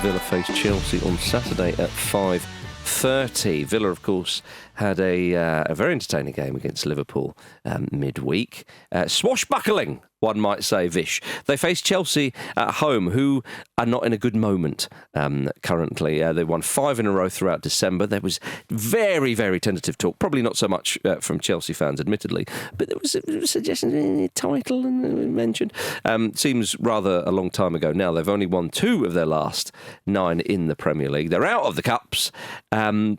Villa face Chelsea on Saturday at 5:30. Villa, of course, had a very entertaining game against Liverpool midweek. Swashbuckling, one might say, Vish. They face Chelsea at home, who are not in a good moment currently. They won 5 in a row throughout December. There was very, very tentative talk, probably not so much from Chelsea fans, admittedly, but there was a suggestion in the title and mentioned. Seems rather a long time ago now. They've only won 2 of their last 9 in the Premier League. They're out of the Cups, and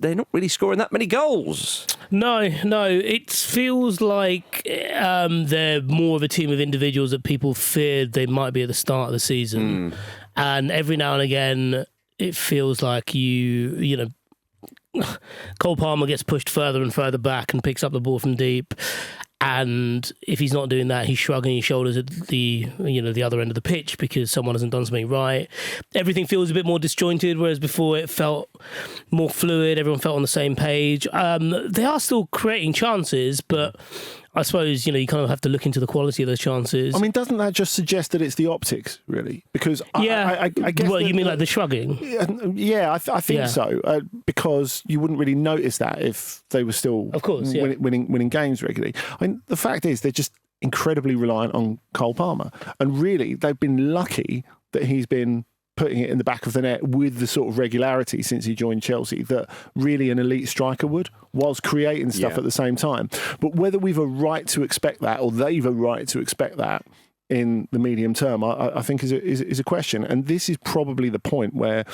they're not really scoring that many goals. No, it feels like they're more of a team of individuals that people feared they might be at the start of the season. And every now and again, it feels like you know, Cole Palmer gets pushed further and further back and picks up the ball from deep. And if he's not doing that, he's shrugging his shoulders at the other end of the pitch because someone hasn't done something right. Everything feels a bit more disjointed, whereas before it felt more fluid. Everyone felt on the same page. They are still creating chances, but I suppose, you kind of have to look into the quality of those chances. I mean, doesn't that just suggest that it's the optics, really? Because I guess... Well, you mean like the shrugging? Yeah, I think so. Because you wouldn't really notice that if they were still of course, winning games regularly. I mean, the fact is they're just incredibly reliant on Cole Palmer. And really, they've been lucky that he's been putting it in the back of the net with the sort of regularity since he joined Chelsea that really an elite striker would, whilst creating stuff at the same time. But whether we've a right to expect that or they've a right to expect that in the medium term, I think is a question. And this is probably the point where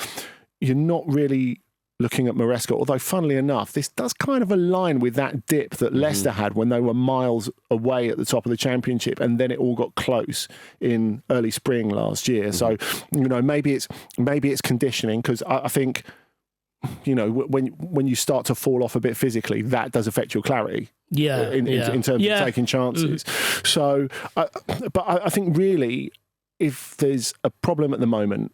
you're not really looking at Maresca, although funnily enough, this does kind of align with that dip that Leicester had when they were miles away at the top of the Championship, and then it all got close in early spring last year. So, maybe it's conditioning, because I think, when you start to fall off a bit physically, that does affect your clarity. In terms of taking chances. So, but I think really, if there's a problem at the moment,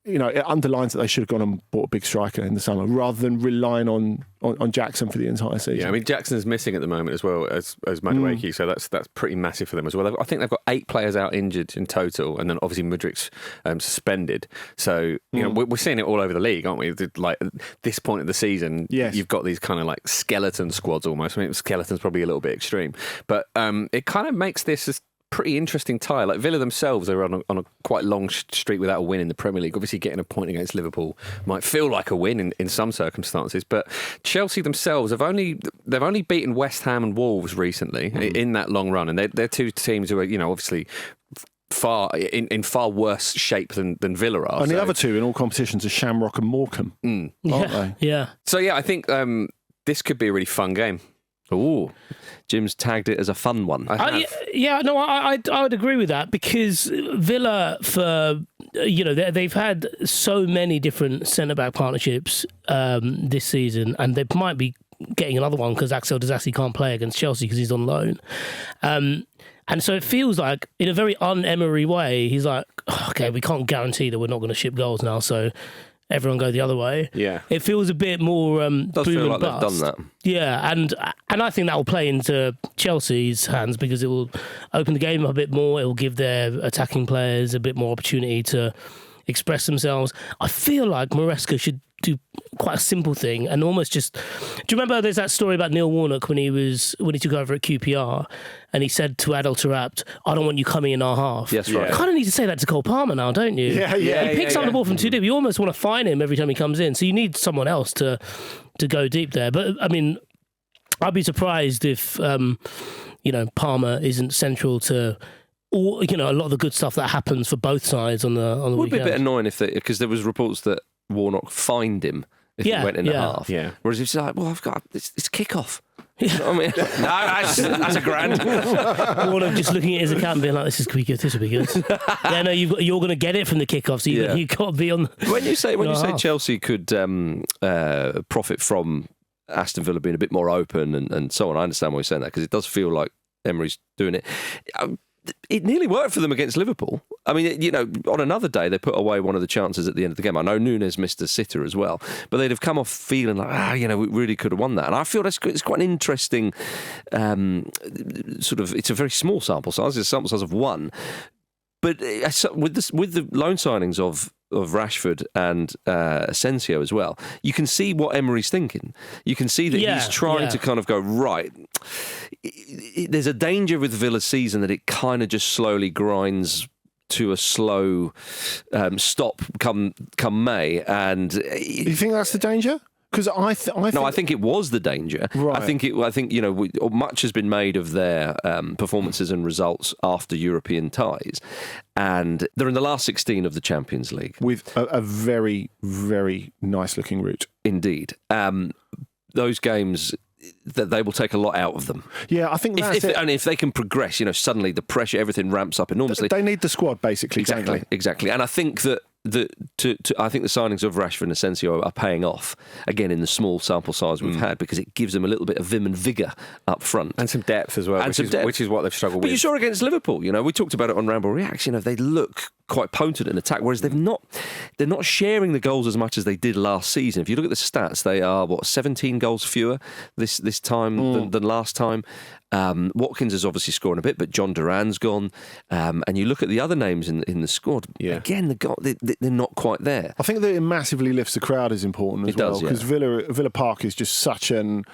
it underlines that they should have gone and bought a big striker in the summer rather than relying on Jackson for the entire season. Yeah, I mean, Jackson's missing at the moment as well as Madueke, so that's pretty massive for them as well. I think they've got 8 players out injured in total, and then obviously Mudrik's suspended. So, we're seeing it all over the league, aren't we? Like, at this point of the season, you've got these kind of like skeleton squads almost. I mean, skeleton's probably a little bit extreme. But it kind of makes this pretty interesting tie. Like, Villa themselves are on a quite long streak without a win in the Premier League. Obviously, getting a point against Liverpool might feel like a win in some circumstances, but Chelsea themselves they've only beaten West Ham and Wolves recently in that long run, and they're 2 teams who are obviously in far worse shape than Villa are. And the other 2 in all competitions are Shamrock and Morecambe, aren't they? Yeah. So I think this could be a really fun game. Ooh, Jim's tagged it as a fun one. I would agree with that, because Villa, they've had so many different centre-back partnerships this season, and they might be getting another one because Axel Disasi can't play against Chelsea because he's on loan. And so it feels like, in a very un-Emery way, he's like, okay, we can't guarantee that we're not going to ship goals now, so everyone go the other way. Yeah, it feels a bit more does boom feel and like bust. they've done that. Yeah, and I think that will play into Chelsea's hands, because it will open the game a bit more. It will give their attacking players a bit more opportunity to express themselves. I feel like Maresca should do quite a simple thing and almost just... Do you remember there's that story about Neil Warnock when he took over at QPR, and he said to Adel Taarabt, I don't want you coming in our half. Yes, right. You kind of need to say that to Cole Palmer now, don't you? Yeah. He picks up the ball from too deep. You almost want to fine him every time he comes in. So you need someone else to go deep there. But, I mean, I'd be surprised if, Palmer isn't central to... Or, a lot of the good stuff that happens for both sides on the weekend. It would be a bit annoying because there was reports that Warnock fined him if he went in at half. Yeah. Whereas he's like, well, I've got it's kick-off. You know what I mean? No, that's a grand. Warnock just looking at his account and being like, this will be good. Yeah, no, you're going to get it from the kickoff, so you've got to be on. When you say Chelsea could profit from Aston Villa being a bit more open and so on, I understand why you're saying that, because it does feel like Emery's doing it. It nearly worked for them against Liverpool. I mean, on another day, they put away one of the chances at the end of the game. I know Núñez missed a sitter as well, but they'd have come off feeling like, we really could have won that. And I feel it's quite an interesting it's a very small sample size. It's a sample size of 1. But with the loan signings of Rashford and Asensio as well, you can see what Emery's thinking. You can see that he's trying to kind of go, right, there's a danger with Villa's season that it kind of just slowly grinds to a slow stop come May. And you think that's the danger? Because I think it was the danger. Right. I think much has been made of their performances and results after European ties, and they're in the last 16 of the Champions League with a very, very nice looking route. Indeed, those games, that they will take a lot out of them. Yeah, I think that's it. And if they can progress, suddenly the pressure, everything ramps up enormously. They need the squad, basically. Exactly. And I think that I think the signings of Rashford and Asensio are paying off again in the small sample size we've had, because it gives them a little bit of vim and vigour up front and some depth as well, which is what they've struggled with. But you saw against Liverpool, we talked about it on Ramble Reacts. They look quite potent in attack, whereas they're not sharing the goals as much as they did last season. If you look at the stats, they are 17 goals fewer this time than last time. Watkins is obviously scoring a bit, but John Duran's gone. And you look at the other names in the squad. Yeah. Again, they're not quite there. I think that it massively lifts the crowd is important as well, because Villa Park is just such an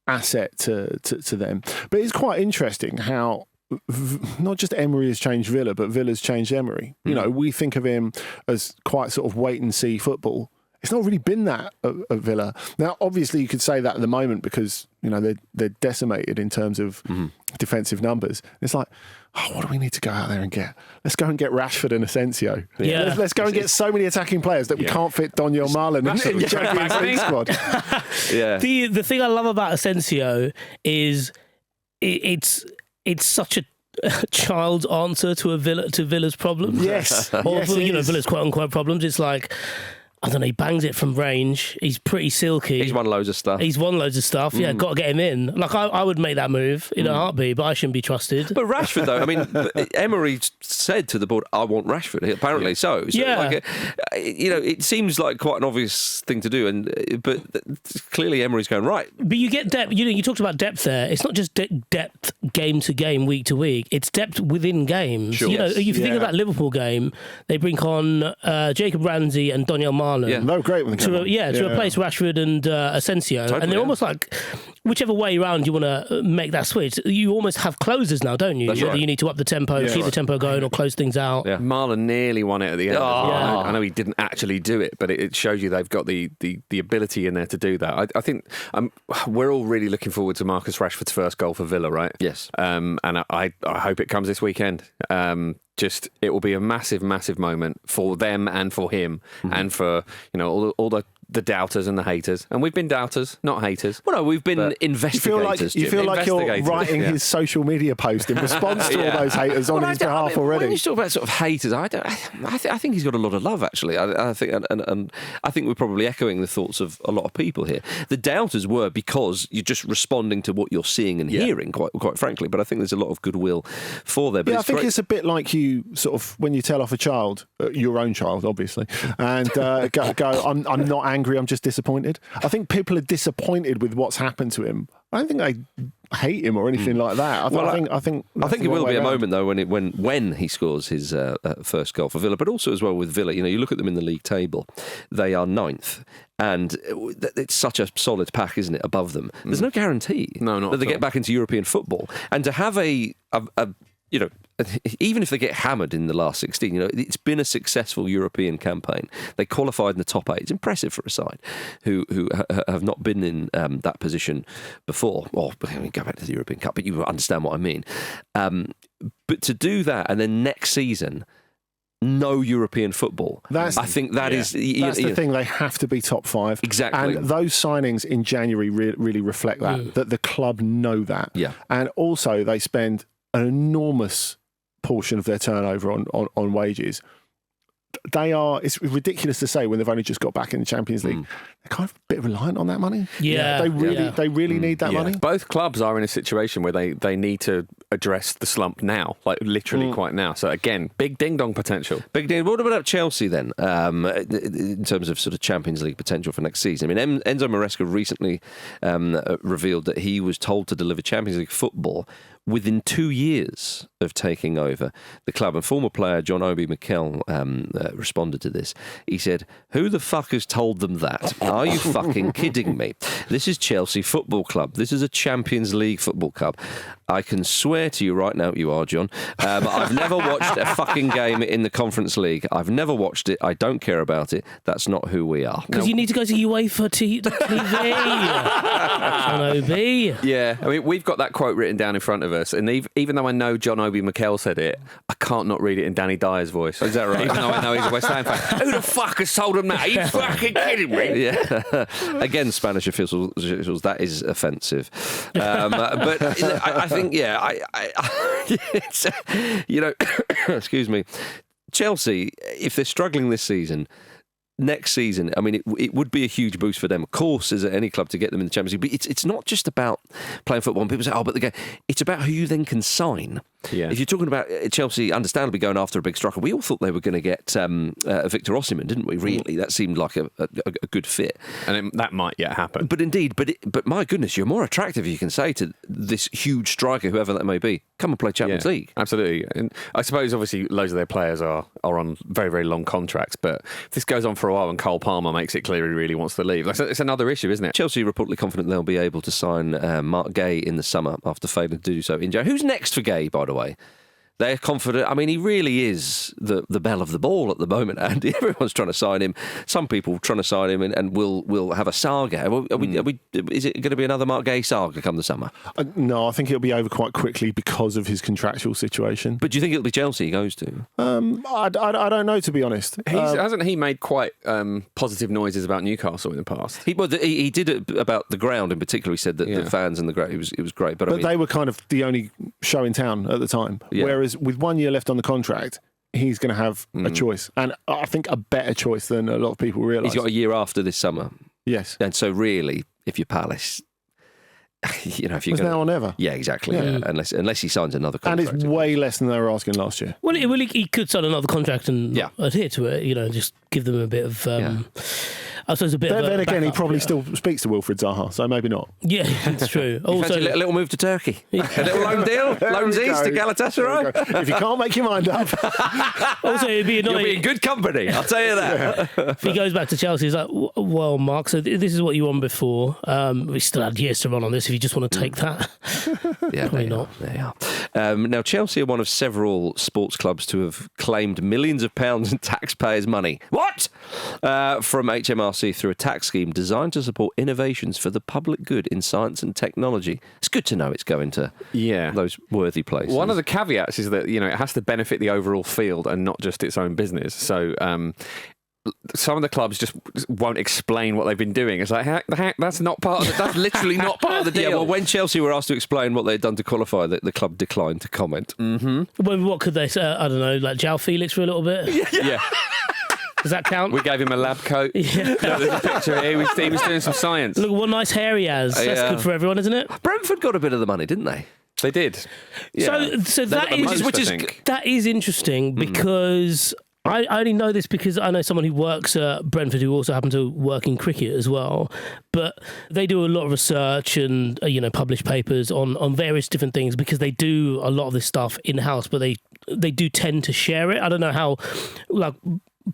asset to them. But it's quite interesting how not just Emery has changed Villa, but Villa's changed Emery. We think of him as quite sort of wait and see football. It's not really been that at Villa. Now, obviously, you could say that at the moment because they're decimated in terms of defensive numbers. It's like, what do we need to go out there and get? Let's go and get Rashford and Asensio. Yeah. Let's go and get so many attacking players that we can't fit Daniel Marlin in the Champions League squad. Yeah. The thing I love about Asensio is it's such a child's answer to Villa's problems. Yes. Or Villa's quote unquote problems. It's like, I don't know, he bangs it from range. He's pretty silky. He's won loads of stuff. Yeah, got to get him in. Like, I would make that move in a heartbeat, but I shouldn't be trusted. But Rashford, though, Emery said to the board, I want Rashford. Apparently so. Yeah. It seems like quite an obvious thing to do, but clearly Emery's going, right. But you get depth. You talked about depth there. It's not just depth game to game, week to week. It's depth within games. Sure. If you think of that Liverpool game, they bring on Jacob Ramsey and Daniel Marlin. Yeah, they were great when they came on. To replace Rashford and Asensio. Totally, and they're almost like, whichever way around you want to make that switch, you almost have closers now, don't you? That's right. You need to up the tempo, keep the tempo going, or close things out. Yeah. Marlon nearly won it at the end. I know he didn't actually do it, but it shows you they've got the ability in there to do that. I think we're all really looking forward to Marcus Rashford's first goal for Villa, right? Yes. And I hope it comes this weekend. It will be a massive, massive moment for them and for him and for all the doubters and the haters. And we've been doubters, not haters. Well, no, we've been investigators. You feel like you're writing his social media post in response to all those haters on his behalf already. When you talk about sort of haters, I think he's got a lot of love, actually. I think, and I think we're probably echoing the thoughts of a lot of people here. The doubters were because you're just responding to what you're seeing and hearing, quite frankly. But I think there's a lot of goodwill for there. But I think it's a bit like you sort of when you tell off a child, your own child, obviously, and go, I'm not angry, I'm just disappointed. I think people are disappointed with what's happened to him. I don't think they hate him or anything like that. I think it will be a moment though when he scores his first goal for Villa, but also as well with Villa. You look at them in the league table; they are 9th, and it's such a solid pack, isn't it? Above them, there's no guarantee that they get back into European football, and to have a even if they get hammered in the last 16, it's been a successful European campaign. They qualified in the top 8. It's impressive for a side who have not been in that position before. Or go back to the European Cup, but you understand what I mean. But to do that and then next season, no European football. I think that is the thing. They have to be top 5. Exactly. And those signings in January really reflect that the club know that. Yeah. And also they spend an enormous portion of their turnover on wages. It's ridiculous to say when they've only just got back in the Champions League. They're kind of a bit reliant on that money. Yeah. They really need that money. Both clubs are in a situation where they need to address the slump now, like literally quite now. So again, big ding-dong potential. Big ding. What about Chelsea then, in terms of sort of Champions League potential for next season? I mean, Enzo Maresca recently revealed that he was told to deliver Champions League football within 2 years of taking over the club. And former player John Obi Mikel responded to this. He said, "Who the fuck has told them that? Are you fucking kidding me? This is Chelsea Football Club. This is a Champions League football club. I can swear to you right now, you are, John. I've never watched a fucking game in the Conference League. I've never watched it. I don't care about it. That's not who we are." Because you need to go to UEFA TV. John Obi. Yeah, I mean, we've got that quote written down in front of us, and even though I know John Obi Mikel said it, I can't not read it in Danny Dyer's voice. Is that right? Even though I know he's a West Ham fan. Who the fuck has told him that? Are you fucking kidding me? Yeah. Again, Spanish officials, that is offensive. But I think, it's, excuse me, Chelsea, if they're struggling this season, next season, I mean, it would be a huge boost for them, of course, as any club to get them in the Champions League. But it's not just about playing football. And people say, but the game. It's about who you then can sign. Yeah. If you're talking about Chelsea, understandably going after a big striker, we all thought they were going to get Victor Osimhen, didn't we? Really, that seemed like a good fit, and that might yet happen. But indeed, but my goodness, you're more attractive. You can say to this huge striker, whoever that may be, come and play Champions League. Absolutely, and I suppose obviously loads of their players are on very, very long contracts. But if this goes on for a while and Cole Palmer makes it clear he really wants to leave, it's another issue, isn't it? Chelsea are reportedly confident they'll be able to sign Mark Gay in the summer after failing to do so in January. Who's next for Gay, by the way? They're confident. I mean, he really is the belle of the ball at the moment, and everyone's trying to sign him. Some people trying to sign him, and we'll have a saga. Is it going to be another Mark Gay saga come the summer? No, I think it'll be over quite quickly because of his contractual situation. But do you think it'll be Chelsea he goes to? I don't know, to be honest. Hasn't he made quite positive noises about Newcastle in the past? He did it about the ground in particular. He said that the fans and the ground, it was great. But I mean, they were kind of the only show in town at the time. Yeah. Whereas with 1 year left on the contract, he's going to have a choice, and I think a better choice than a lot of people realise. He's got a year after this summer. Yes, and so really, if you're Palace, if you're it's now or never. Yeah, exactly. Yeah. Unless he signs another contract, and it's way less than they were asking last year. Well, he could sign another contract and adhere to it. Just give them a bit of. I suppose a bit. Then again, he probably still speaks to Wilfried Zaha, so maybe not. Yeah, it's true. Also, a little move to Turkey, a little loan deal, loansies to Galatasaray. If you can't make your mind up. Also, it'd be annoying. You'll be in good company, I'll tell you that. If he goes back to Chelsea, he's like, well, Mark, so this is what you won before. We still had years to run on this. If you just want to take that, probably not. They are. Now, Chelsea are one of several sports clubs to have claimed millions of pounds in taxpayers' money. What? From HMRC through a tax scheme designed to support innovations for the public good in science and technology. It's good to know it's going to those worthy places. One of the caveats is that it has to benefit the overall field and not just its own business. So some of the clubs just won't explain what they've been doing. It's like, that's not part of that's literally not part of the deal. Yeah, well, when Chelsea were asked to explain what they'd done to qualify, the club declined to comment. Mm-hmm. Well, what could they say? I don't know, like João Felix for a little bit? Yeah. Does that count? We gave him a lab coat. Yeah. There's a picture here. He was doing some science. Look what nice hair he has. That's good for everyone, isn't it? Brentford got a bit of the money, didn't they? They did. Yeah. So that is interesting because I only know this because I know someone who works at Brentford who also happens to work in cricket as well. But they do a lot of research and publish papers on various different things because they do a lot of this stuff in house, but they do tend to share it. I don't know how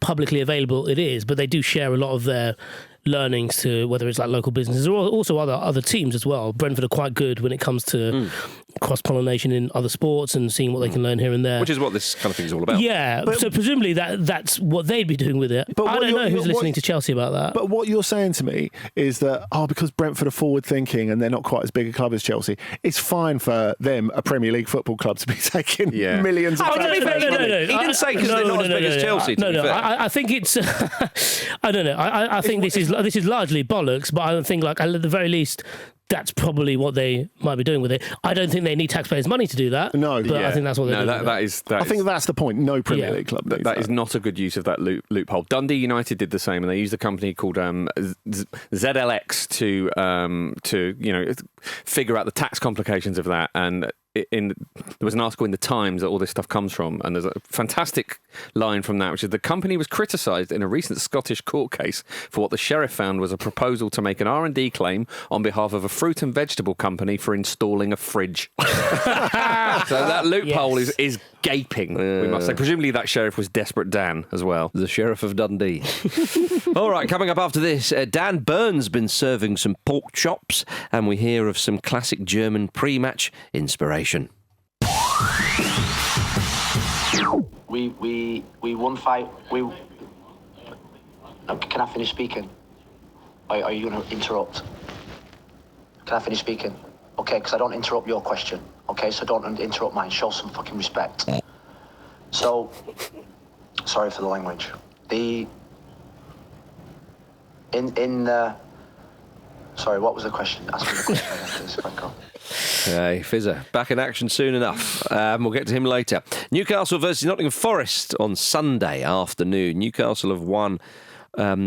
publicly available it is, but they do share a lot of their learnings to whether it's like local businesses or also other teams as well. Brentford are quite good when it comes to cross-pollination in other sports and seeing what they can learn here and there. Which is what this kind of thing is all about. Yeah, so presumably that's what they'd be doing with it. But I don't know who's listening to Chelsea about that. But what you're saying to me is that, because Brentford are forward-thinking and they're not quite as big a club as Chelsea, it's fine for them, a Premier League football club, to be taking millions of No. He didn't say because they're not as big as Chelsea. I think it's... I don't know. I think this is largely bollocks, but I don't think, at the very least, that's probably what they might be doing with it. I don't think they need taxpayers' money to do that. No, but I think that's what they're doing. I think that's the point. No Premier League club. That is not a good use of that loophole. Dundee United did the same, and they used a company called ZLX to figure out the tax complications of that. And there was an article in the Times that all this stuff comes from, and there's a fantastic line from that, which is the company was criticised in a recent Scottish court case for what the sheriff found was a proposal to make an R&D claim on behalf of a fruit and vegetable company for installing a fridge. So that loophole is gaping, we must say. Presumably that sheriff was Desperate Dan as well. The Sheriff of Dundee. All right, coming up after this, Dan Byrne's been serving some pork chops, and we hear of some classic German pre-match inspiration. We won 5. Can I finish speaking? Are you going to interrupt? Can I finish speaking? Okay, because I don't interrupt your question. Okay, so don't interrupt mine. Show some fucking respect. So, sorry for the language. Sorry, what was the question? Ask me the question again, please, Franco. Hey, Fizzer, back in action soon enough. We'll get to him later. Newcastle versus Nottingham Forest on Sunday afternoon. Newcastle have won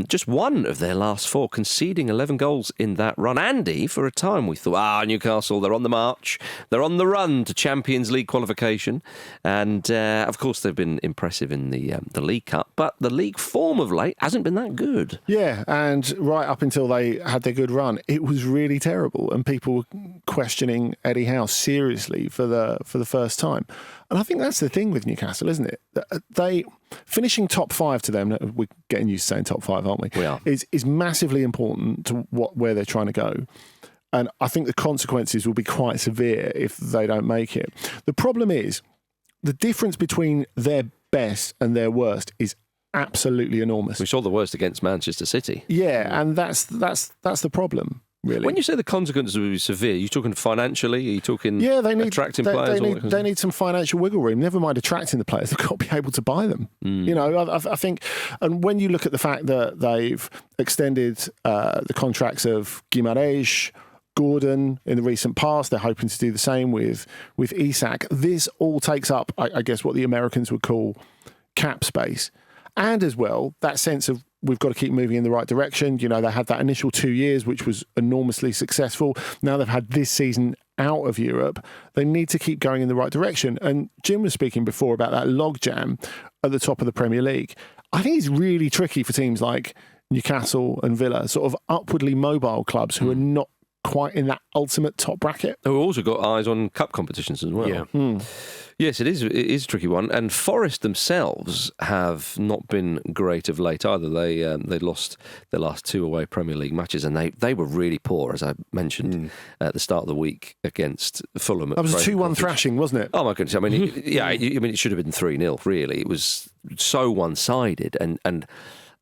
just one of their last 4, conceding 11 goals in that run. Andy, for a time we thought, Newcastle, they're on the march. They're on the run to Champions League qualification. And, of course, they've been impressive in the League Cup. But the league form of late hasn't been that good. Yeah, and right up until they had their good run, it was really terrible. And people were questioning Eddie Howe seriously for the first time. And I think that's the thing with Newcastle, isn't it? They finishing top 5 to them, we're getting used to saying top 5, aren't we? We are. Is massively important to where they're trying to go. And I think the consequences will be quite severe if they don't make it. The problem is the difference between their best and their worst is absolutely enormous. We saw the worst against Manchester City. Yeah, and that's the problem. Really. When you say the consequences will be severe, are you talking financially? Are you talking attracting players? They need some financial wiggle room. Never mind attracting the players, they've got to be able to buy them. You know, I think, and when you look at the fact that they've extended the contracts of Guimarães, Gordon in the recent past, they're hoping to do the same with Isak. This all takes up, I guess, what the Americans would call cap space. And as well, that sense of we've got to keep moving in the right direction. You know, they had that initial 2 years, which was enormously successful. Now they've had this season out of Europe. They need to keep going in the right direction. And Jim was speaking before about that logjam at the top of the Premier League. I think it's really tricky for teams like Newcastle and Villa, sort of upwardly mobile clubs who are not quite in that ultimate top bracket. Who also got eyes on cup competitions as well. Yeah. Yes, it is a tricky one. And Forest themselves have not been great of late either. They lost their last 2 away Premier League matches, and they were really poor, as I mentioned at the start of the week against Fulham. That was a 2-1 thrashing, wasn't it? Oh my goodness! I mean, it should have been 3-0. Really, it was so one-sided, and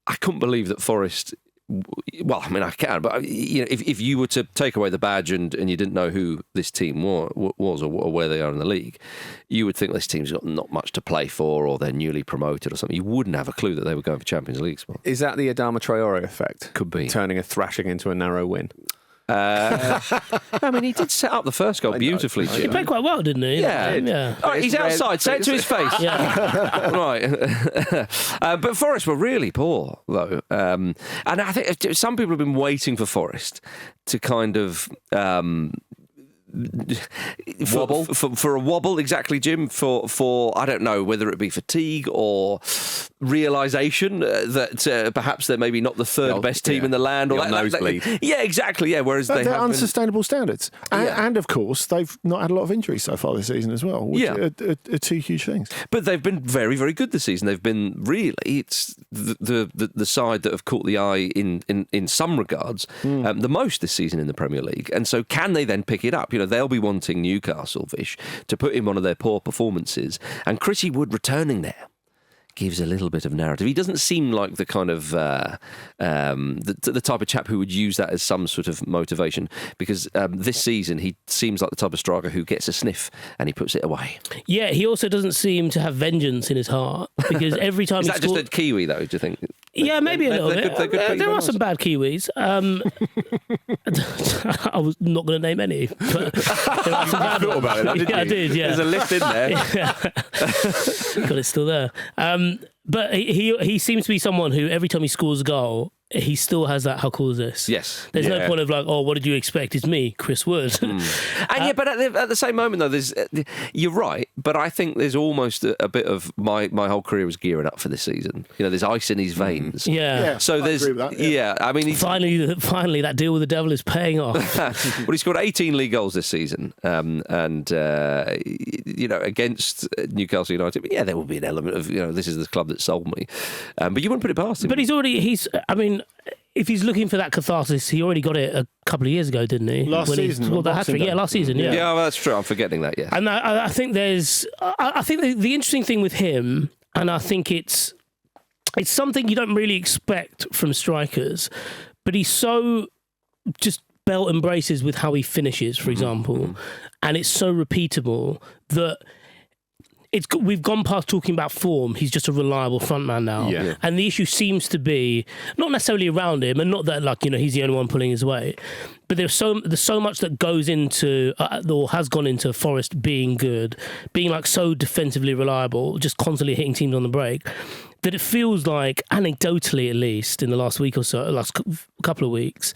I couldn't believe that Forest. Well, I mean, I can, but you know, if you were to take away the badge and you didn't know who this team was or where they are in the league, you would think this team's got not much to play for, or they're newly promoted or something. You wouldn't have a clue that they were going for Champions League spot. Is that the Adama Traore effect? Could be. Turning a thrashing into a narrow win. I mean, he did set up the first goal beautifully, Jim. He played quite well, didn't he? Yeah. All right, he's outside. Say it to his face. Right. But Forest were really poor, though. And I think some people have been waiting for Forest to kind of... wobble for a wobble, exactly, Jim. For I don't know whether it be fatigue or realisation that perhaps they're maybe not the third best team in the land, or nosebleed. Yeah, exactly. Yeah, whereas they're unsustainable standards, and of course they've not had a lot of injuries so far this season as well. Which are 2 huge things. But they've been very, very good this season. They've been it's the side that have caught the eye in some regards the most this season in the Premier League. And so, can they then pick it up? You know, they'll be wanting Newcastle, Vish, to put in one of their poor performances. And Chrissy Wood returning there gives a little bit of narrative. He doesn't seem like the kind of the type of chap who would use that as some sort of motivation, because this season he seems like the type of striker who gets a sniff and he puts it away. Yeah, he also doesn't seem to have vengeance in his heart, because every time is that just a Kiwi though, do you think? Yeah, maybe a little bit. There are some bad Kiwis. I was not going to name any, but there are some bad ones. About it, didn't you? I did, yeah. There's a list in there. God, it's still there. But he seems to be someone who, every time he scores a goal, he still has that, how cool is this? Yes. There's no point of like, oh, what did you expect? It's me, Chris Wood. And but at the same moment, though, you're right, but I think there's almost a bit of my whole career was gearing up for this season. There's ice in his veins. Yeah. So I agree with that, I mean, Finally, that deal with the devil is paying off. well, he scored 18 league goals this season, and against Newcastle United. But there will be an element of this is the club that sold me, but you wouldn't put it past him. But if he's looking for that catharsis, he already got it a couple of years ago, didn't he? Last season, Well, the hat-trick. Yeah, last season. Yeah. Yeah, well, that's true. I'm forgetting that. Yeah. And I think I think the interesting thing with him, and I think it's something you don't really expect from strikers, but he's so just belt and braces with how he finishes, for example, and it's so repeatable that we've gone past talking about form. He's just a reliable frontman now. Yeah. And the issue seems to be not necessarily around him, and not that he's the only one pulling his weight, but there's so much that goes into or has gone into Forest being good, being like so defensively reliable, just constantly hitting teams on the break, that it feels like, anecdotally at least, in the last week or so, last couple of weeks,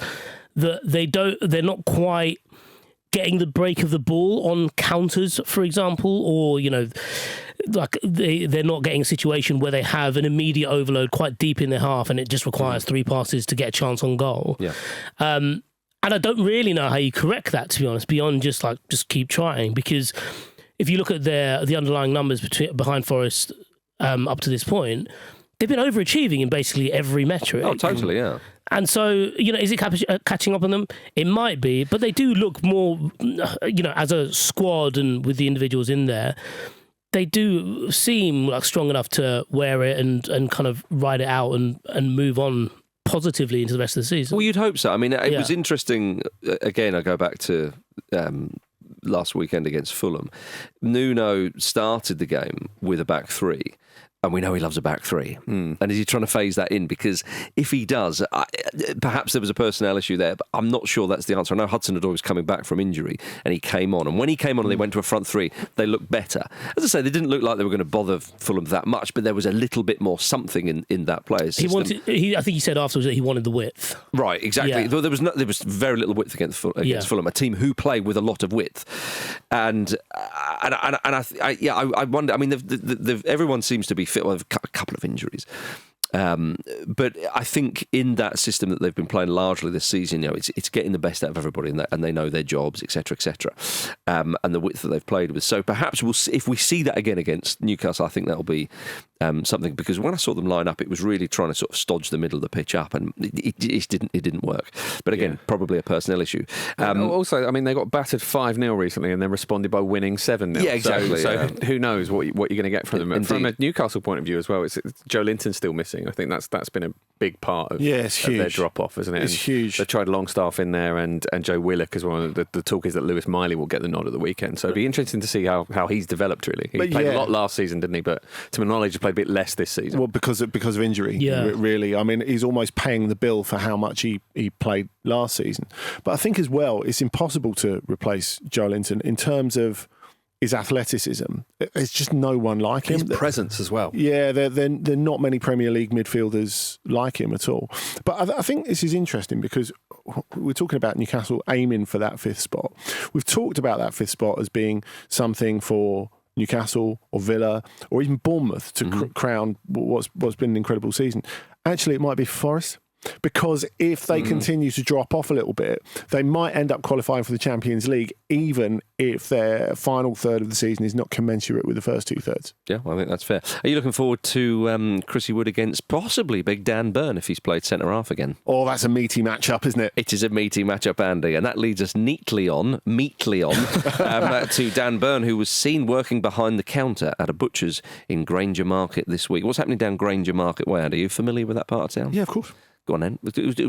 that they're not quite getting the break of the ball on counters, for example, or they're not getting a situation where they have an immediate overload quite deep in their half and it just requires 3 passes to get a chance on goal. Yeah. And I don't really know how you correct that, to be honest, beyond just keep trying, because if you look at the underlying numbers behind Forest up to this point, they've been overachieving in basically every metric. Oh, totally, yeah. And so, is it catching up on them? It might be, but they do look more, as a squad and with the individuals in there, they do seem like strong enough to wear it and kind of ride it out and move on positively into the rest of the season. Well, you'd hope so. I mean, it was interesting. Again, I go back to last weekend against Fulham. Nuno started the game with a back three. And we know he loves a back three. And is he trying to phase that in? Because if he does, perhaps there was a personnel issue there, but I'm not sure that's the answer. I know Hudson-Odoi was coming back from injury and he came on. And when he came on and they went to a front three, they looked better. As I say, they didn't look like they were going to bother Fulham that much, but there was a little bit more something in that player's system. I think he said afterwards that he wanted the width. Right, exactly. Yeah. There was very little width against Fulham, a team who play with a lot of width. And I wonder, I mean, everyone seems to be fit. Well, a couple of injuries. But I think in that system that they've been playing largely this season, it's getting the best out of everybody, and they know their jobs, etc., etc. And the width that they've played with. So perhaps we'll see, if we see that again against Newcastle, I think that'll be something. Because when I saw them line up, it was really trying to sort of stodge the middle of the pitch up, and it didn't work. But again, probably a personnel issue. Also, I mean, they got battered 5-0 recently, and then responded by winning 7-0. Yeah, exactly. So who knows what you're going to get from them? Indeed. From a Newcastle point of view as well, it's Joe Linton's still missing. I think that's been a big part of, it's of their huge. drop off, isn't it? It's huge. They tried Longstaff in there and Joe Willock as well. The talk is that Lewis Miley will get the nod at the weekend. So it'd be interesting to see how he's developed, really. He played a lot last season, didn't he? But to my knowledge, he played a bit less this season. Well, because of injury, really. I mean, he's almost paying the bill for how much he played last season. But I think as well, it's impossible to replace Joe Linton in terms of his athleticism. There's just no one like him. His presence as well. Yeah, there are not many Premier League midfielders like him at all. But I think this is interesting because we're talking about Newcastle aiming for that 5th spot. We've talked about that 5th spot as being something for Newcastle or Villa or even Bournemouth to crown what's been an incredible season. Actually, it might be Forest. Because if they continue to drop off a little bit, they might end up qualifying for the Champions League, even if their final third of the season is not commensurate with the first 2/3. Yeah, well, I think that's fair. Are you looking forward to Chrissy Wood against possibly Big Dan Burn if he's played centre-half again? Oh, that's a meaty matchup, isn't it? It is a meaty matchup, Andy, and that leads us meatly on to Dan Burn, who was seen working behind the counter at a butcher's in Granger Market this week. What's happening down Granger Market Way, Andy? Are you familiar with that part of town? Yeah, of course. Go on then.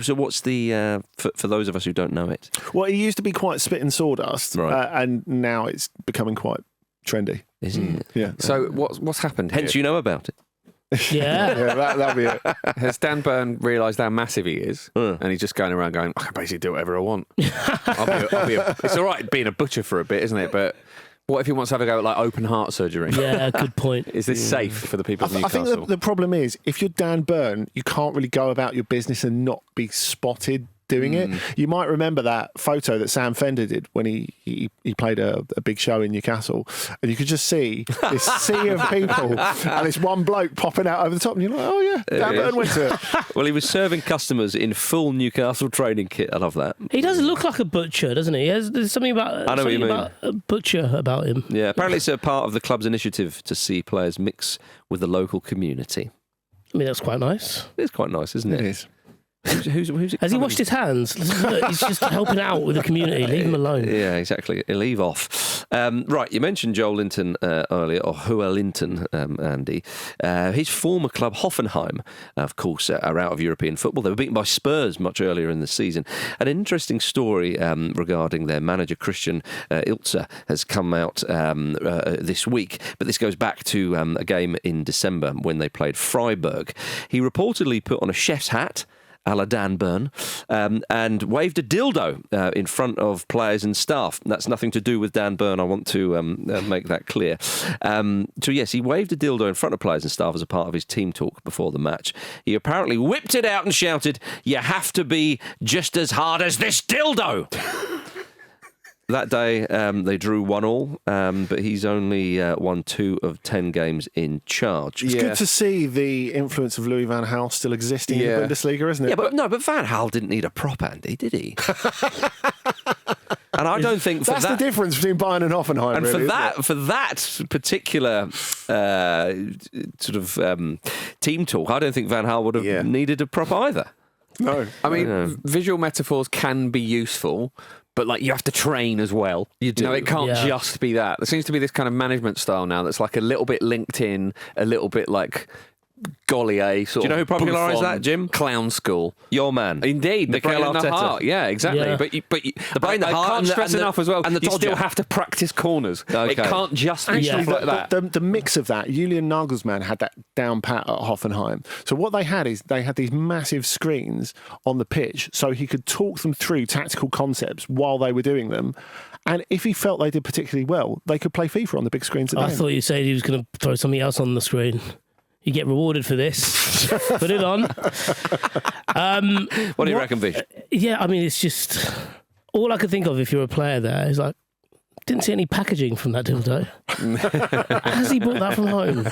So what's the, for those of us who don't know it? Well, it used to be quite spit and sawdust, right. And now it's becoming quite trendy. Is it? Yeah. So what's happened here? Hence you know about it. Yeah. That'll be it. Has Dan Burn realised how massive he is? And he's just going around going, I can basically do whatever I want. It's all right being a butcher for a bit, isn't it? But What if he wants to have a go at like open heart surgery? Yeah, good point. Is this safe for the people of I Newcastle? think the problem is, if you're Dan Burn, you can't really go about your business and not be spotted doing it. You might remember that photo that Sam Fender did when he played a big show in Newcastle, and you could just see this sea of people and this one bloke popping out over the top, and you're like, oh yeah, Dan Burn went to it. Well, he was serving customers in full Newcastle training kit. I love that. He does look like a butcher, doesn't he? There's something about I know what you mean. about a butcher about him. Yeah, apparently it's a part of the club's initiative to see players mix with the local community. I mean, that's quite nice. It's quite nice, isn't it? It is. Who's it Has he coming? washed his hands? Look, he's just helping out with the community. Leave him alone. Yeah, exactly. Leave off. Right, you mentioned Joel Linton earlier, or Hua Linton, Andy. His former club, Hoffenheim, of course, are out of European football. They were beaten by Spurs much earlier in the season. An interesting story regarding their manager, Christian Ilzer, has come out this week, but this goes back to a game in December when they played Freiburg. He reportedly put on a chef's hat, a la Dan Burn, and waved a dildo in front of players and staff. That's nothing to do with Dan Burn, I want to make that clear. So yes, he waved a dildo in front of players and staff as a part of his team talk before the match. He apparently whipped it out and shouted, "You have to be just as hard as this dildo!" That day, they drew 1-1, but he's only won 2 of 10 games in charge. It's good to see the influence of Louis van Gaal still existing in the Bundesliga, isn't it? Yeah, but Van Gaal didn't need a prop, Andy, did he? And I don't think that's the difference between Bayern and Hoffenheim. And really, for that particular sort of team talk, I don't think Van Gaal would have needed a prop either. No, I mean, visual metaphors can be useful, but like you have to train as well. You do. It can't just be that. There seems to be this kind of management style now that's like a little bit LinkedIn, a little bit like Gollier sort of. Do you know who popularised that, Jim? Clown school. Your man. Indeed, the brain and the Arteta. heart. Yeah, exactly. Yeah. But The brain, the I heart, can't and the- stress and the- enough as well. and the you still todger. have to practice corners. Okay. It can't just be stuff like that. The mix of that, Julian Nagelsmann had that down pat at Hoffenheim. So what they had is they had these massive screens on the pitch so he could talk them through tactical concepts while they were doing them. And if he felt they did particularly well, they could play FIFA on the big screens at I home. thought you said he was going to throw something else on the screen. You get rewarded for this. Put it on. What do you reckon, Vish? Yeah, I mean, it's just all I could think of if you're a player there is like, didn't see any packaging from that dildo. Has he bought that from home?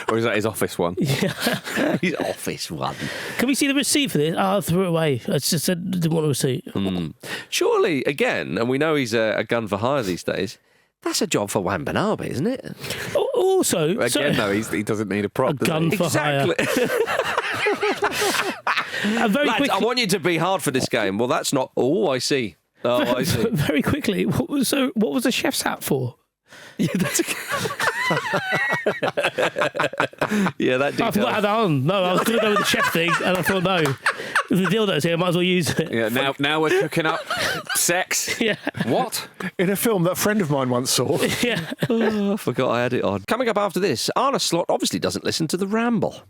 Or is that his office one? Yeah. His office one. Can we see the receipt for this? Oh, I threw it away. I just said didn't want a receipt. Surely, again, and we know he's a gun for hire these days, that's a job for Wembanyama, isn't it? Also, Again, no, he doesn't need a prop. A does gun he? for hire. Very Lads, quickly, I want you to be hard for this game. Well, that's not... Oh, I see. Oh, I see. very quickly. What was the chef's hat for? Yeah, that's yeah, that I forgot detail. to add that on. No, I was going to go with the chef thing, and I thought, no, if the dildo's here, I might as well use it. Yeah, now we're cooking up sex. Yeah. What? In a film that a friend of mine once saw. Yeah. Oh, I forgot I had it on. Coming up after this, Arne Slot obviously doesn't listen to the Ramble.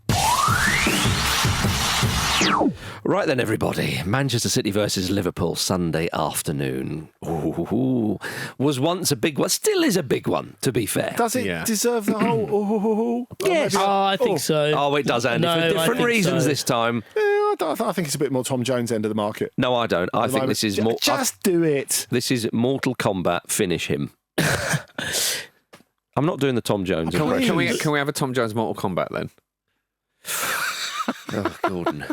Right then, everybody. Manchester City versus Liverpool Sunday afternoon. Ooh, was once a big one. Still is a big one, to be fair. Does it deserve the whole... Yes. Oh, I think so. Oh, it does, Andy. No, for I different think reasons so. this time. I think it's a bit more Tom Jones end of the market. No, I don't. I think this is more... Just do it. This is Mortal Kombat. Finish him. I'm not doing the Tom Jones Can impression. we have a Tom Jones Mortal Kombat then? Oh, Gordon.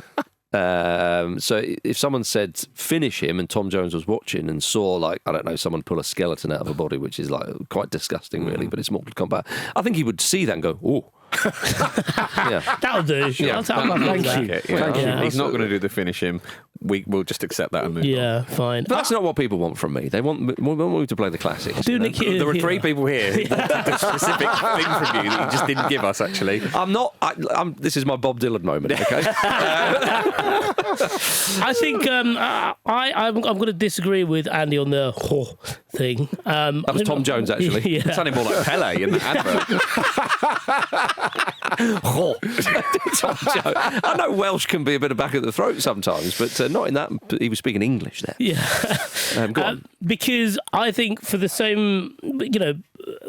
So if someone said finish him and Tom Jones was watching and saw, like, I don't know, someone pull a skeleton out of a body, which is like quite disgusting really, but it's Mortal Kombat, I think he would see that and go, oh. Yeah. That'll do. Yeah, I'll thank that. you. Yeah. you. He's not going to do the finish him. We'll just accept that and move on. Yeah, fine. But that's not what people want from me. They want me to play the classics. Do you know? Nick here, There were here. 3 people here who wanted the specific thing from you that you just didn't give us, actually. I'm not. This is my Bob Dylan moment. Okay. I think I'm going to disagree with Andy on the thing. That was Tom Jones, actually. Yeah. It sounded more like Pele in the advert. Tom Jones. I know Welsh can be a bit of back at the throat sometimes, but not in that. He was speaking English there. Yeah. Go on. Because I think for the same,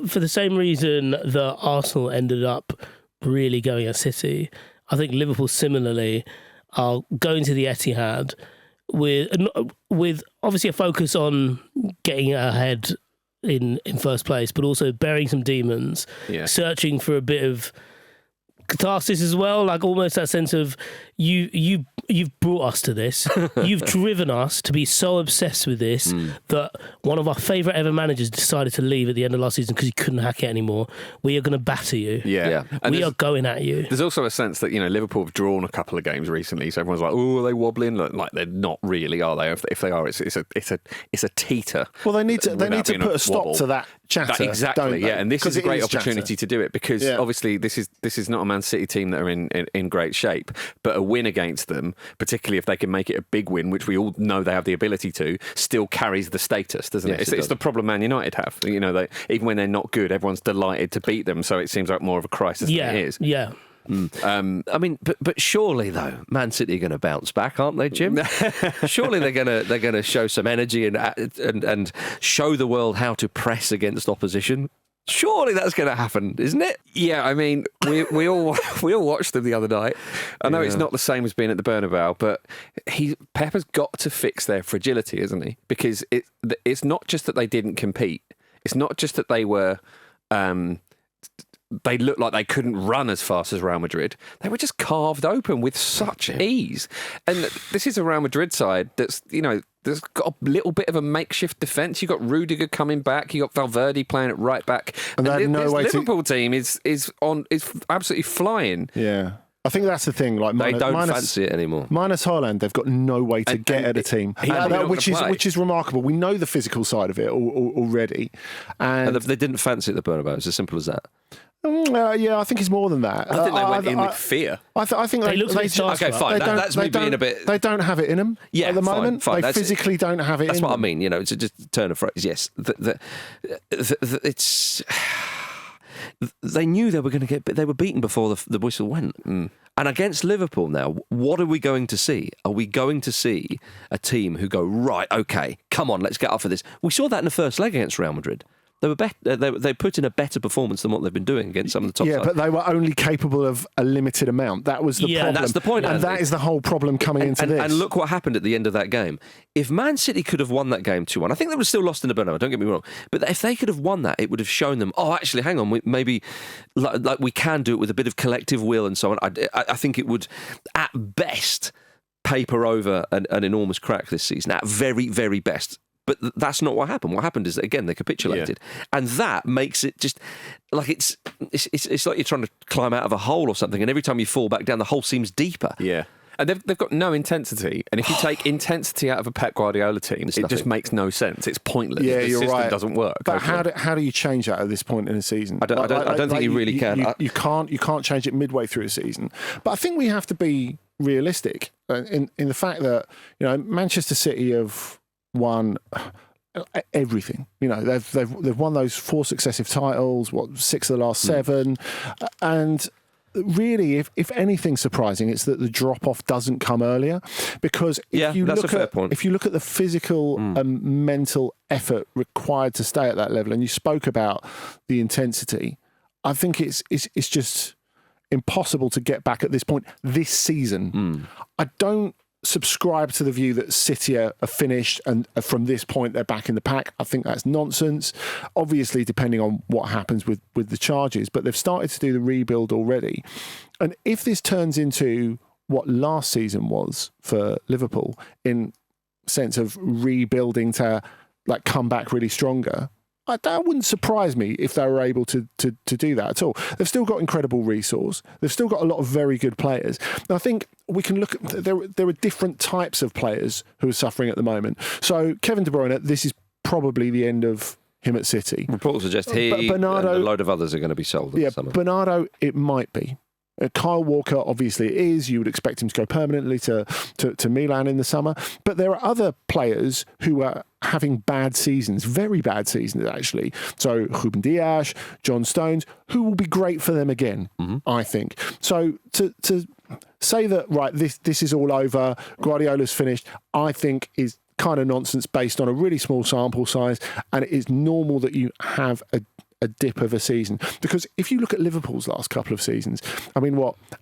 for the same reason that Arsenal ended up really going at City, I think Liverpool similarly are going to the Etihad with obviously a focus on getting ahead in first place, but also burying some demons, searching for a bit of catharsis as well, like almost that sense of you've brought us to this. You've driven us to be so obsessed with this that one of our favourite ever managers decided to leave at the end of last season because he couldn't hack it anymore. We are going to batter you. Yeah. And we are going at you. There's also a sense that, Liverpool have drawn a couple of games recently, so everyone's like, oh, are they wobbling? Like they're not really, are they? If they are, it's a teeter. Well, they need to put a stop to that chatter. Exactly, yeah. And this is a great opportunity to do it because obviously this is not a Man City team that are in great shape, but a win against them, particularly if they can make it a big win, which we all know they have the ability to, still carries the status, doesn't it? It's the problem Man United have. They, even when they're not good, everyone's delighted to beat them, so it seems like more of a crisis than it is. Yeah. I mean, but surely though, Man City are going to bounce back, aren't they, Jim? Surely they're going to show some energy and show the world how to press against opposition. Surely that's going to happen, isn't it? Yeah, I mean, we all watched them the other night. I know it's not the same as being at the Bernabeu, but Pep has got to fix their fragility, isn't he? Because it's not just that they didn't compete. It's not just that they were. They looked like they couldn't run as fast as Real Madrid. They were just carved open with such ease. And this is a Real Madrid side that's, there's got a little bit of a makeshift defence. You've got Rudiger coming back. You've got Valverde playing at right back. And this Liverpool team is absolutely flying. Yeah. I think that's the thing. Like they don't fancy it anymore. Minus Haaland, they've got no way to get at a team, which is remarkable. We know the physical side of it already, and they didn't fancy it at the Bernabeu. It's as simple as that. I think it's more than that. I think they went in with fear. I think they look okay, fine. That's me being a bit. They don't have it in them at the moment. Fine. They physically don't have it. That's in what them. I mean. It's just a turn of phrase. Yes, it's. They knew they were going to get. They were beaten before the whistle went. And against Liverpool now, what are we going to see? Are we going to see a team who go, right, okay, come on, let's get up for this? We saw that in the first leg against Real Madrid. They were they put in a better performance than what they've been doing against some of the top sides. But they were only capable of a limited amount. That was the problem. That's the point. And that is the whole problem coming into this. And look what happened at the end of that game. If Man City could have won that game 2-1, I think they would have still lost in the Bernabeu, don't get me wrong. But if they could have won that, it would have shown them, actually, hang on, maybe like we can do it with a bit of collective will and so on. I think it would, at best, paper over an enormous crack this season, at very, very best. But that's not what happened. What happened is that, again, they capitulated. And that makes it just like it's like you're trying to climb out of a hole or something, and every time you fall back down, the hole seems deeper. Yeah. And they've got no intensity. And if you take intensity out of a Pep Guardiola team, it just makes no sense. It's pointless. Yeah, the system doesn't work. But how do you change that at this point in the season? I don't think you really can. You can't change it midway through a season. But I think we have to be realistic in the fact that Manchester City have won everything. They've won those 4 successive titles, 6 of the last 7, and really, if anything's surprising, it's that the drop off doesn't come earlier. Because if you look at the physical and mental effort required to stay at that level, and you spoke about the intensity, I think it's just impossible to get back at this point this season. I don't subscribe to the view that City are finished and from this point they're back in the pack. I think that's nonsense. Obviously, depending on what happens with the charges, but they've started to do the rebuild already. And if this turns into what last season was for Liverpool, in sense of rebuilding to come back really stronger, that wouldn't surprise me if they were able to do that at all. They've still got incredible resource. They've still got a lot of very good players. And I think we can look at there are different types of players who are suffering at the moment. So Kevin De Bruyne, this is probably the end of him at City. Reports suggest Bernardo, and a load of others are going to be sold in the summer. Bernardo, it might be. Kyle Walker, obviously it is. You would expect him to go permanently to Milan in the summer. But there are other players who are having bad seasons, very bad seasons actually. So Ruben Dias, John Stones, who will be great for them again, I think. So to say that, right, this is all over, Guardiola's finished, I think is kind of nonsense based on a really small sample size, and it is normal that you have a dip of a season. Because if you look at Liverpool's last couple of seasons,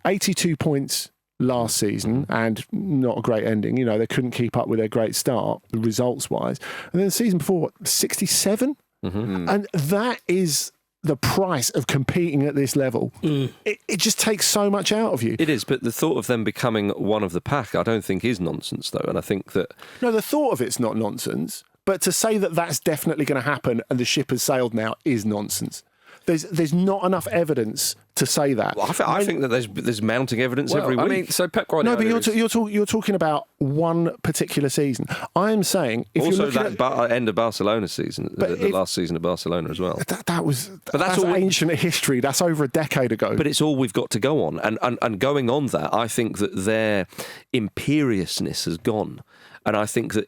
82 points last season and not a great ending. You know, they couldn't keep up with their great start results-wise. And then the season before, 67? Mm-hmm. And that is the price of competing at this level. It just takes so much out of you. It is, but the thought of them becoming one of the pack, I don't think is nonsense, though. And I think that... No, the thought of it's not nonsense, but to say that that's definitely going to happen and the ship has sailed now is nonsense. There's not enough evidence to say that. Well, I think that there's mounting evidence every week. I mean, so Pep Guardiola... No, but you're talking about one particular season. I am saying... If also, you're that end of Barcelona season, the last season of Barcelona as well. That's all ancient history. That's over a decade ago. But it's all we've got to go on. And going on that, I think that their imperiousness has gone. And I think that,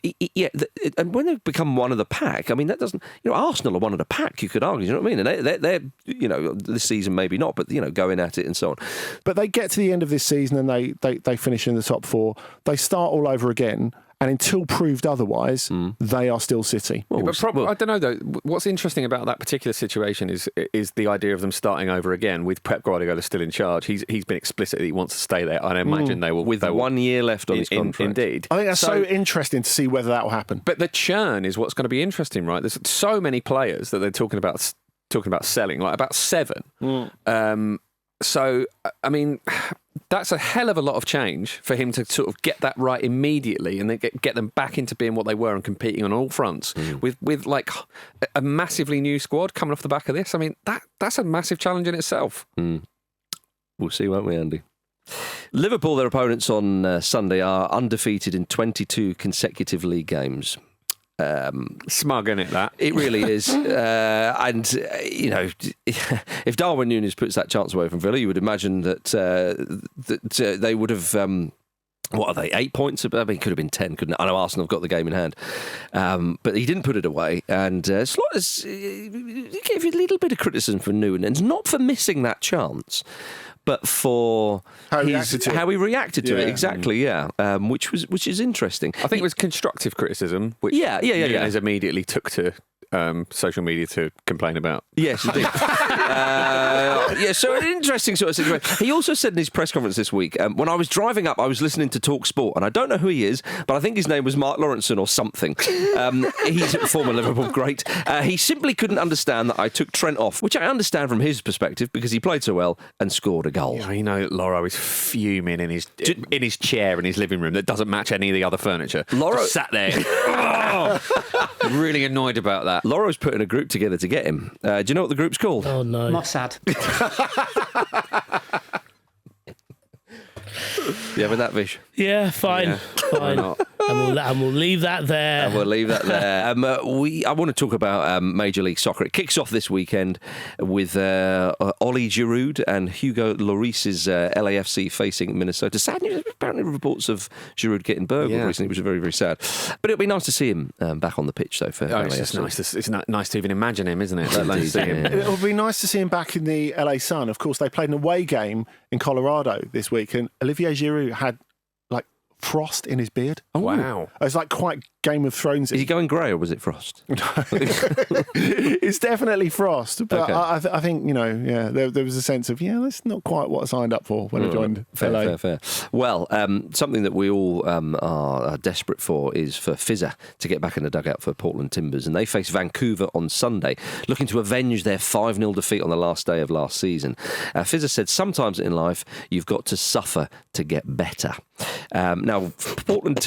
and when they've become one of the pack, I mean, that doesn't, Arsenal are one of the pack, you could argue, you know what I mean? And they're this season maybe not, but, going at it and so on. But they get to the end of this season and they finish in the top four. They start all over again. And until proved otherwise, they are still City. I don't know, though. What's interesting about that particular situation is the idea of them starting over again with Pep Guardiola still in charge. He's been explicit that he wants to stay there. I imagine they will. With 1 year left on his contract. Indeed. I think that's so interesting to see whether that will happen. But the churn is what's going to be interesting, right? There's so many players that they're talking about selling, like about 7. So, I mean, that's a hell of a lot of change for him to sort of get that right immediately and then get them back into being what they were and competing on all fronts with like a massively new squad coming off the back of this. I mean, that's a massive challenge in itself. We'll see, won't we, Andy? Liverpool, their opponents on Sunday, are undefeated in 22 consecutive league games. Smug, isn't it, that? It really is. If Darwin Núñez puts that chance away from Villa, you would imagine that they would have... what are they, 8 points? I mean, it could have been 10, couldn't it? I know Arsenal have got the game in hand. But he didn't put it away. And he gave a little bit of criticism for Núñez, not for missing that chance, but for how he reacted to it. Exactly, which is interesting. I think it was constructive criticism, which Núñez immediately took to social media to complain about. Yes, he did. So an interesting sort of situation. He also said in his press conference this week, when I was driving up, I was listening to Talk Sport, and I don't know who he is, but I think his name was Mark Lawrenson or something. He's a former Liverpool great. He simply couldn't understand that I took Trent off, which I understand from his perspective because he played so well and scored a goal. Yeah, Loro is fuming in his chair in his living room that doesn't match any of the other furniture. Loro just sat there, really annoyed about that. Loro's putting a group together to get him. Do you know what the group's called? Oh, no. Mossad. Yeah, with that, Vish? Yeah, fine. Fine. And we'll leave that there. I want to talk about Major League Soccer. It kicks off this weekend with Ollie Giroud and Hugo Lloris's LAFC facing Minnesota. Sad news, apparently reports of Giroud getting burgled recently, which is very, very sad. But it'll be nice to see him back on the pitch, though, for LAFC. It's nice to even imagine him, isn't it? It'll be nice to see him back in the LA Sun. Of course, they played an away game in Colorado this week, and Olivier Giroud had frost in his beard. Oh, wow. It was like quite Game of Thrones. Is he going grey or was it frost? It's definitely frost. But okay. I think, there was a sense of, that's not quite what I signed up for when I joined LA. Fair. Well, something that we all are desperate for is for Fizzer to get back in the dugout for Portland Timbers. And they face Vancouver on Sunday, looking to avenge their 5-0 defeat on the last day of last season. Fizzer said, sometimes in life, you've got to suffer to get better. Now, Portland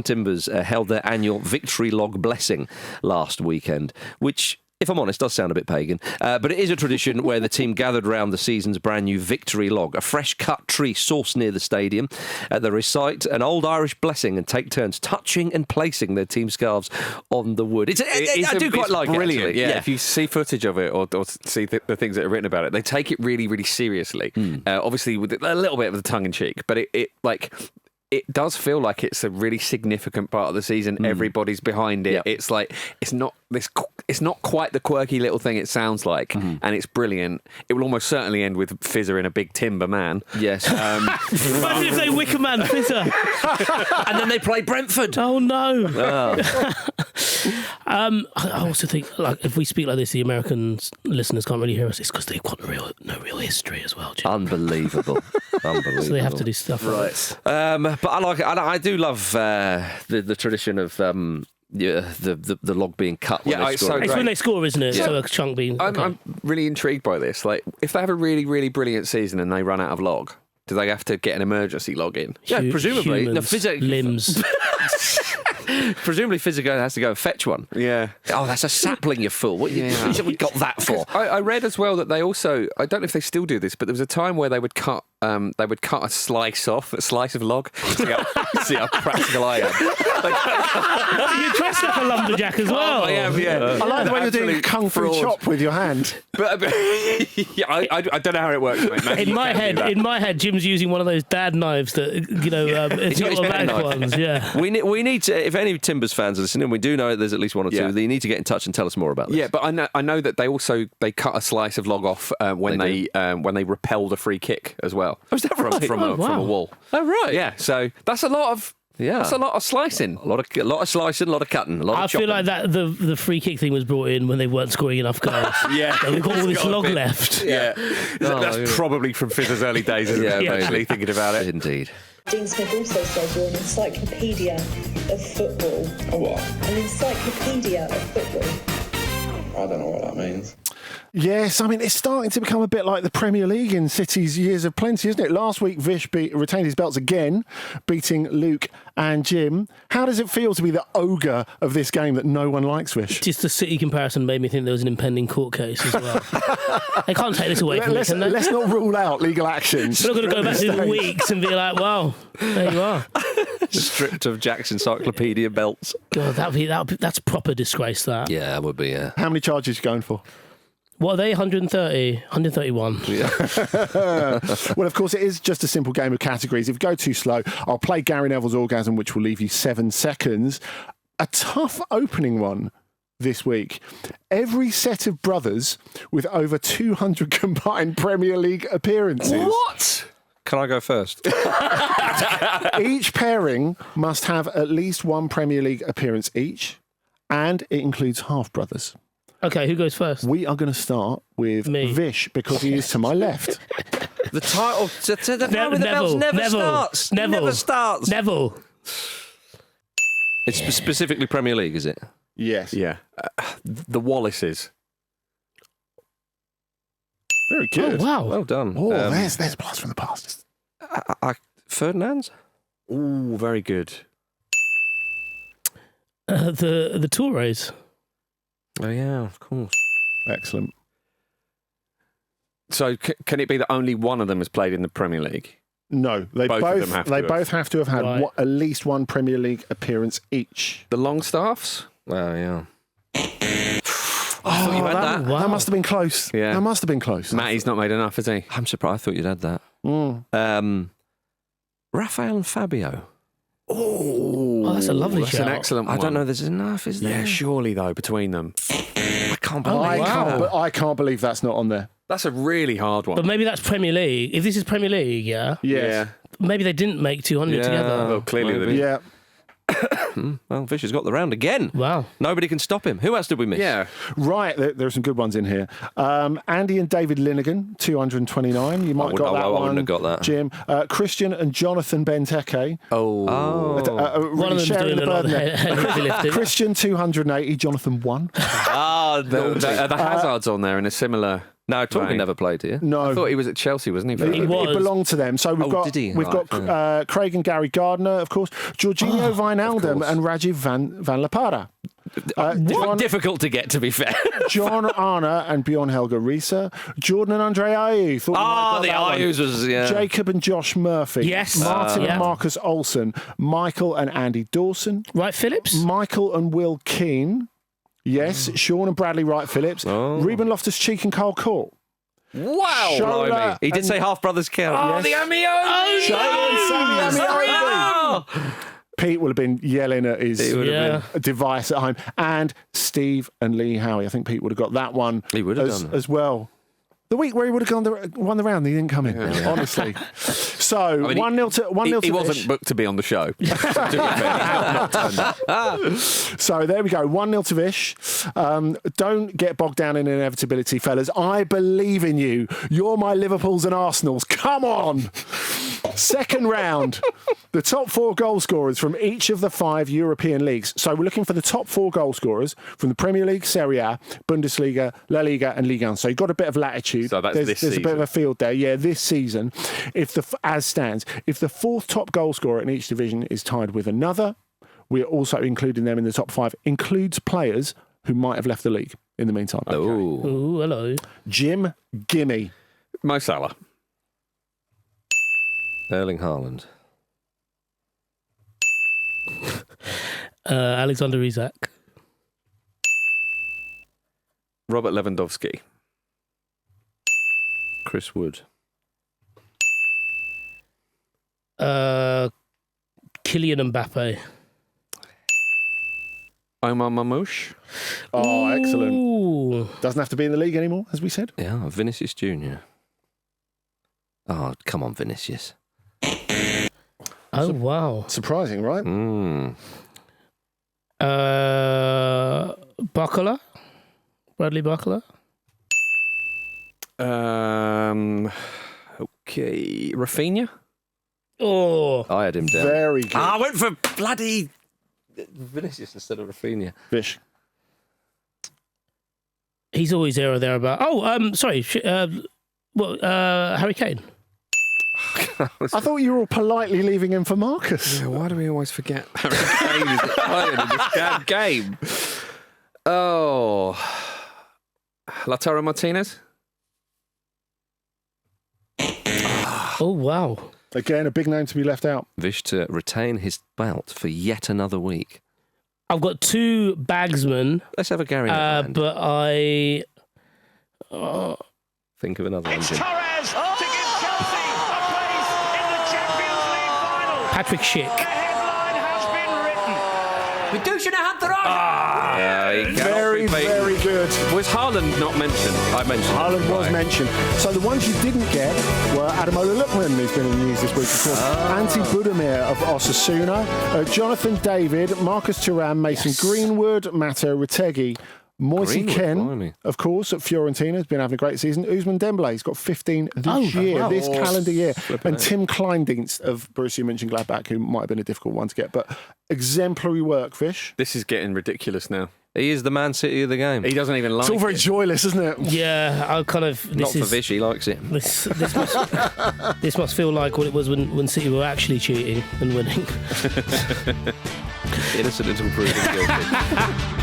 Timbers held their annual victory log blessing last weekend, which, if I'm honest, does sound a bit pagan, but it is a tradition where the team gathered around the season's brand new victory log, a fresh cut tree sourced near the stadium. They recite an old Irish blessing and take turns touching and placing their team scarves on the wood. I do quite like it. Brilliant, yeah. If you see footage of it or see the things that are written about it, they take it really, really seriously. Obviously, with a little bit of the tongue in cheek, but it does feel like it's a really significant part of the season. Everybody's behind it. Yep. It's like it's not quite the quirky little thing it sounds like, and it's brilliant. It will almost certainly end with Fizzer in a big timber man. Yes. Imagine if they Wicker Man Fizzer, and then they play Brentford. Oh no! I also think, like, if we speak like this, the American listeners can't really hear us. It's because they've got no real history as well, Jim. Unbelievable. Unbelievable. So they have to do stuff like this. But I like it. I do love the tradition of the log being cut when they it's score. so It's when they score, isn't it? Yeah. So a chunk being... I'm really intrigued by this. Like, if they have a really, really brilliant season and they run out of log, do they have to get an emergency log in? Yeah, presumably. Humans, The limbs. Presumably Physio has to go and fetch one. Yeah. Oh, that's a sapling, you fool. What have we got that for? I read as well that they also, I don't know if they still do this, but there was a time where they would cut a slice of log. See how practical I am. You're dressed like a lumberjack as well. I am, yeah. I like the way you're doing Absolute kung fu fraud. chop with your hand. But yeah, I don't know how it works, mate. Maybe In you my can do that. head, Jim's using one of those dad knives that, it's got his not pen automatic knife. ones. Yeah. We need to, if any Timbers fans are listening, we do know there's at least one or two, Yeah. they need to get in touch and tell us more about this. Yeah, but I know that they cut a slice of log off when They they repelled a free kick as well. Oh, is that right? From Oh, a wow. wall. Oh, right. Yeah, so that's a lot of slicing. A lot of slicing, a lot of cutting, a lot of I chopping. feel like that the free kick thing was brought in when they weren't scoring enough goals. Yeah, And we've got all this It's got a log bit- left. Yeah, yeah. that's probably from Fizzer's early days, isn't it? Yeah, Actually thinking about it. Indeed. Dean Smith also said you're an encyclopedia of football. A what? An encyclopedia of football. I don't know what that means. Yes, I mean, it's starting to become a bit like the Premier League in City's years of plenty, isn't it? Last week, Vish retained his belts again, beating Luke and Jim. How does it feel to be the ogre of this game that no one likes, Vish? Just the City comparison made me think there was an impending court case as well. They can't take this away from me, can they? Let's not rule out legal actions. We're not going to go back through the weeks and be like, well, there you are. Stripped of Jack's Encyclopaedia belts. God, that's proper disgrace, that. Yeah, it would be, yeah. How many charges are you going for? What are they, 130? 131. Well, of course, it is just a simple game of categories. If you go too slow, I'll play Gary Neville's orgasm, which will leave you 7 seconds. A tough opening one this week. Every set of brothers with over 200 combined Premier League appearances. What? Can I go first? Each pairing must have at least one Premier League appearance each, and it includes half brothers. Okay, who goes first? We are going to start with Me. Vish because he is to my left. The title to the man with the belts starts. Neville. Never starts. Neville. It's specifically Premier League, is it? Yes. Yeah, the Wallaces. Very Oh, good. wow. Well done. Oh, there's a blast from the past. Ferdinand's? Ooh, very good. The Toures. Oh, yeah, of course. Excellent. So can it be that only one of them has played in the Premier League? No, they Both of them have to have. both have to have had Right. at least one Premier League appearance each. The Longstaffs? Oh, yeah. I thought you had that. Wow. That must have been close. Yeah. That must have been close. Matty's not made enough, has he? I'm surprised. I thought you'd had that. Raphael and Fabio. Oh, that's a lovely That's shout. an excellent one. I don't know. There's enough, is there? Yeah, surely though between them. I can't Oh, believe. wow. I can't believe that's not on there. That's a really hard one. But maybe that's Premier League. If this is Premier League, yeah, Yes. maybe they didn't make 200 Yeah. together. Well, clearly Maybe. they did. Yeah. Well, Vish has got the round again. Wow. Nobody can stop him. Who else did we miss? Yeah. Right. There are some good ones in here. Andy and David Linnigan, 229. You might have got that I one. wouldn't have got that. Jim. Christian and Jonathan Benteke. Oh. Really One of them's sharing doing the a lot of burden there. heavy lifting. Christian, 280. Jonathan, 1. The Hazard's on there in a similar. No, Torgan Right. never played here. No. I thought he was at Chelsea, wasn't he? He was. It belonged to them. So we've did he? we've Right, got Craig and Gary Gardner, of course, Jorginho Wijnaldum and Rajiv Van La Parra. Difficult to get, to be fair. John Arna and Bjorn Helga Risa. Jordan and Andre Ayew. Thought you might have the got that one. Ayus was, yeah. Jacob and Josh Murphy. Yes. Martin Yeah. and Marcus Olsen. Michael and Andy Dawson. Right, Phillips? Michael and Will Keane. Yes. Sean and Bradley Wright Phillips. Reuben Loftus-Cheek and Carl Court. Wow, Shola blimey. He did and- say half brothers count. Yes. the Amioni! Shola and Sammy Oh, Amiobi. Pete would have been yelling at his Yeah. device at home. And Steve and Lee Howie. I think Pete would have got that one He would have done that. as well. The week where he would have won the round, he didn't come in, honestly. So, 1-0 to 1-0 to He Vish. wasn't booked to be on the show. To be fair, he's not turned up. So there we go, 1-0 to Vish. Don't get bogged down in inevitability, fellas. I believe in you. You're my Liverpools and Arsenals. Come on! Second round, the top 4 goal scorers from each of the 5 European leagues. So we're looking for the top 4 goal scorers from the Premier League, Serie A, Bundesliga, La Liga and Ligue 1. So you've got a bit of latitude. So that's there's a bit of a field there. Yeah, this season, as stands, if the 4th top goal scorer in each division is tied with another, we're also including them in the top 5. Includes players who might have left the league in the meantime. Oh, Ooh, hello. Jim, gimme. Mo Salah. Erling Haaland. Alexander Isak. Robert Lewandowski. Chris Wood. Kylian Mbappe. Omar Mamouche. Oh, excellent. Ooh. Doesn't have to be in the league anymore, as we said. Yeah, Vinicius Junior. Oh, come on, Vinicius. Oh, wow. Surprising, right? Barcola? Bradley Barcola? Okay. Rafinha. Oh. I had him down. Very good. I went for bloody Vinicius instead of Rafinha. Vish. He's always there or thereabout. Oh, sorry. Harry Kane. I thought you were all politely leaving him for Marcus. Yeah, why do we always forget Harry Kane is playing in this damn game? Oh. Lautaro Martinez. Oh, wow. Again, a big name to be left out. Vish to retain his belt for yet another week. I've got 2 bagsmen, Let's have a Gary. Neville but I... think of another engine. Torres to give Chelsea a place in the Champions League final. Patrick Schick. The headline has been written. Very, very good. Was Haaland not mentioned? I mentioned Haaland it. was Right. mentioned. So the ones you didn't get were Ademola Lookman, who's been in the news this week, of course. Ante Budimir of Osasuna, Jonathan David, Marcus Thuram, Mason Greenwood, Matteo Retegui, Moise Greenwood, Ken, blimey. of course, at Fiorentina, has been having a great season. Usman Dembele, he's got 15 this Oh, year, wow. this calendar year. Flipping And out. Tim Kleindienst of Borussia Mönchengladbach, who might have been a difficult one to get. But exemplary work, Fish. This is getting ridiculous now. He is the Man City of the game. He doesn't even like It's all very it. joyless, isn't it? Yeah, I kind of... Not for Vish, he likes it. This must feel like what it was when City were actually cheating and winning. Innocent until proven guilty.